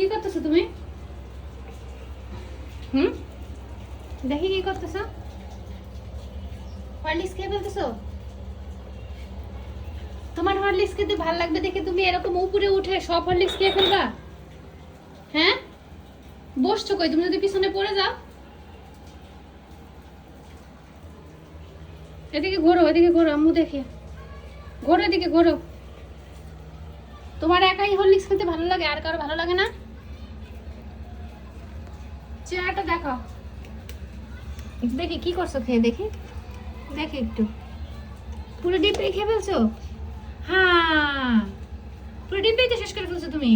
কি করতেছো তুমি? দেখি কি করতেছো? হরলিক্স খেয়ে ফেলতেছো? তোমার হরলিক্স খেতে ভালো লাগবে দেখে তুমি এরকম উপরে উঠে সব হরলিক্স খেয়ে ফেলবা? হ্যাঁ, বসছো কই? তুমি যদি পিছনে পড়ে যাও। এদিকে ঘোরো, এদিকে ঘোরো, আম্মু দেখে। ঘোরো, এদিকে ঘোরো। তোমার একাই হরলিক্স খেতে ভালো লাগে, আর কারো ভালো লাগে না? চেহারাটা দেখাও দেখি কি করছো খেয়ে, দেখি দেখি একটু। পুরো ডিব্বাই খেয়ে ফেলছো? হ্যাঁ, পুরো ডিব্বাই তো শেষ করে ফেলছো তুমি।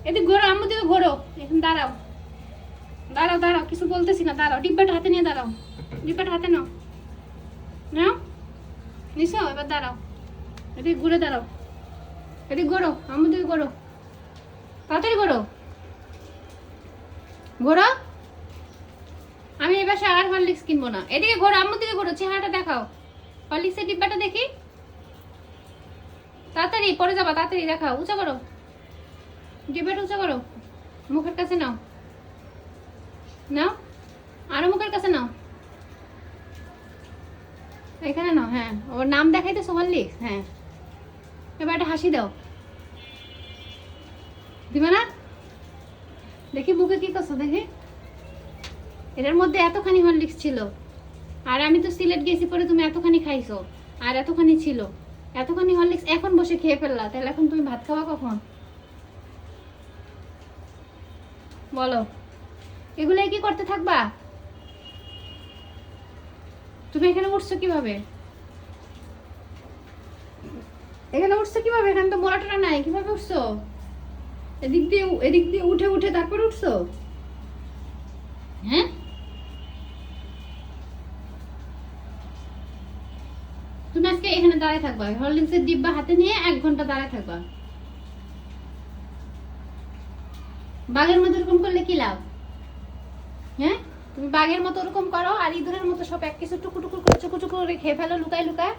এদিকে ঘোরো, আম্মু দিকে ঘোরো। এখন দাঁড়াও, দাঁড়াও, দাঁড়াও, কিছু বলতেছি না, দাঁড়াও। ডিব্বাটা হাতে নিয়ে দাঁড়াও, ডিব্বাটা হাতে নাও। নাও, নিছো? এবার দাঁড়াও, এদিকে ঘুরে দাঁড়াও, এদিকে ঘোরো, আম্মু দিকে ঘোরো, তাড়াতাড়ি ঘোরো, ঘোরো। আমি এই বাসায় আর হরলিক্স কিনবো না। এদিকে ঘোরো, আম্মু দিকে ঘোরো, চেহারাটা দেখাও। হরলিক্সের ডিব্বাটা দেখি, তাড়াতাড়ি পরে যাবা, তাড়াতাড়ি দেখাও। উঁচা করো, ডিব্বাটা উঁচা করো, মুখের কাছে নাও, নাও, আরো মুখের কাছে নাও, এখানে নাও। হ্যাঁ, ওর নাম দেখাইতেছো হরলিক্স? হ্যাঁ, এবার একটা হাসি দাও। দিবা না? দেখি মুখে কি করছো, দেখি। এটার মধ্যে এতখানি হরলিক্স ছিল, আর আমি তো সিলেট গেছি পরে তুমি এতখানি খাইছো, আর এতখানি ছিল। এতখানি হরলিক্স এখন বসে খেয়ে ফেললা, তাহলে এখন তুমি ভাত খাওয়া কখন? বলো, এগুলাই কি করতে থাকবা? তুমি এখানে উঠছো কিভাবে? এখানে উঠছো কিভাবে? এখানে তো মোড়াটা নাই, কিভাবে উঠছো? এদিক দিয়ে উঠে উঠে তারপর উঠছো? হ্যাঁ, তুমি আজকে এখানে দাঁড়ায় থাকবা, হরলিক্সের ডিব্বা হাতে নিয়ে 1 ঘন্টা দাঁড়ায় থাকবা। বাঘের মতো এরকম করলে কি লাভ? হ্যাঁ, তুমি বাঘের মতো ওরকম করো, আর ইঁদুরের মতো সব এক কিছু টুকু টুকু করে চুকু চুকু করে খেয়ে ফেলো, লুকায় লুকায়।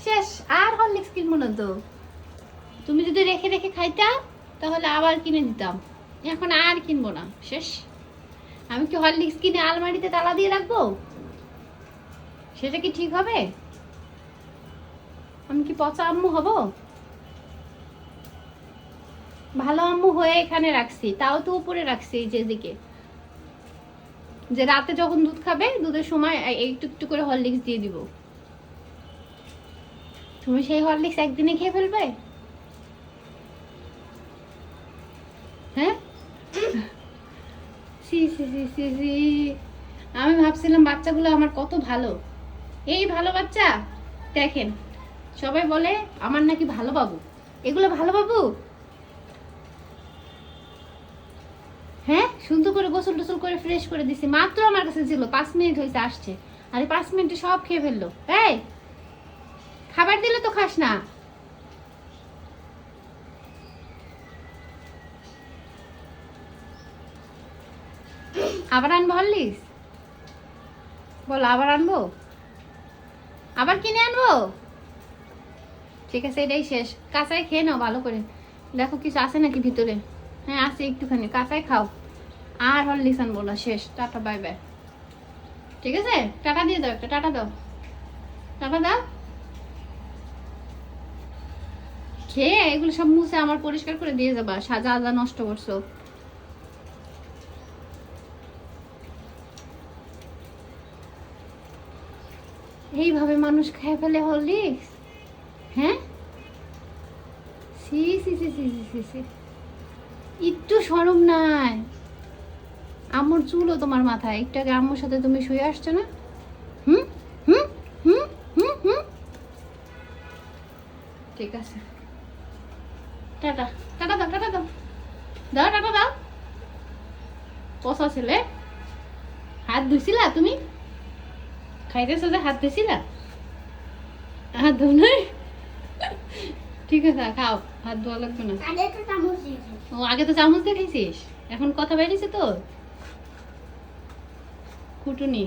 শেষ, আর হরলিক্স কিনবো না তো। তুমি যদি রেখে রেখে খাইতা তাহলে আবার কিনে দিতাম, এখন আর কিনবো না, শেষ। আমি কি হরলিক্স কিনে আলমারিতে তালা দিয়ে রাখবো? সেটা কি ঠিক হবে? আমি কি পচা আম্মু হব? ভালো আম্মু হয়ে এখানে রাখছি, তাও তো উপরে রাখছি, যেদিকে যে রাতে যখন দুধ খাবে, দুধের সময় একটু একটু করে হরলিক্স দিয়ে দিব। তুমি সেই হরলিক্স একদিনে খেয়ে ফেলবে? হ্যাঁ, সি সি সি সি সি। আমি ভাবছিলাম বাচ্চাগুলো আমার কত ভালো, এই ভালো বাচ্চা। দেখেন, সবাই বলে আমার নাকি ভালো বাবু, এগুলো ভালো বাবু? হ্যাঁ, সুন্দর করে গোসল টোসল করে ফ্রেশ করে দিছি, মাত্র আমার কাছে ছিল, 5 মিনিট হয়েছে আসছে, আর 5 মিনিটে সব খেয়ে ফেললো। এই, খাবার দিলে তো খাস না। আবার আনবো হরলিক্স? বলো, আবার আনবো? আবার কিনে আনবো? ঠিক আছে, এটাই শেষ। কাঁচাই খেয়ে নাও ভালো করে, দেখো কিছু আছে নাকি ভিতরে। হ্যাঁ, আছে একটুখানি, কাঁচাই খাও। আর হরলিক্স আনবো না, শেষ। Tata, bye bye. ঠিক আছে, টাটা দিয়ে দাও, একটা টাটা দাও, টাটা দাও। খেয়ে এগুলো সব মুছে আমার পরিষ্কার করে দিয়ে যাবা, সাজা আজা নষ্ট করছো। এইভাবে মানুষ খেয়ে ফেলে হরলিক্স? হ্যাঁ, সি সি সি সি সি সি। একটু শরম নাই? আম্মুর চুলও তোমার মাথায়, একটু আগে আম্মুর সাথে তুমি শুয়ে আসছো না? হুম হুম হুম হুম হুম। ঠিক আছে, টাটা, টাটা দাও, টাটা দাও, দাও টাটা দাও। পচা ছেলে, হাত ধুইছিলা তুমি? খাইতেছো যে হাত ধুইছিলা? হাত ধো নাই? ঠিক আছে, খাও, হাত ধোয়া লাগবে না। ও, আগে তো চামচ দিয়ে খাইছিস, এখন কথা বেরিয়েছে তো কুটুনি।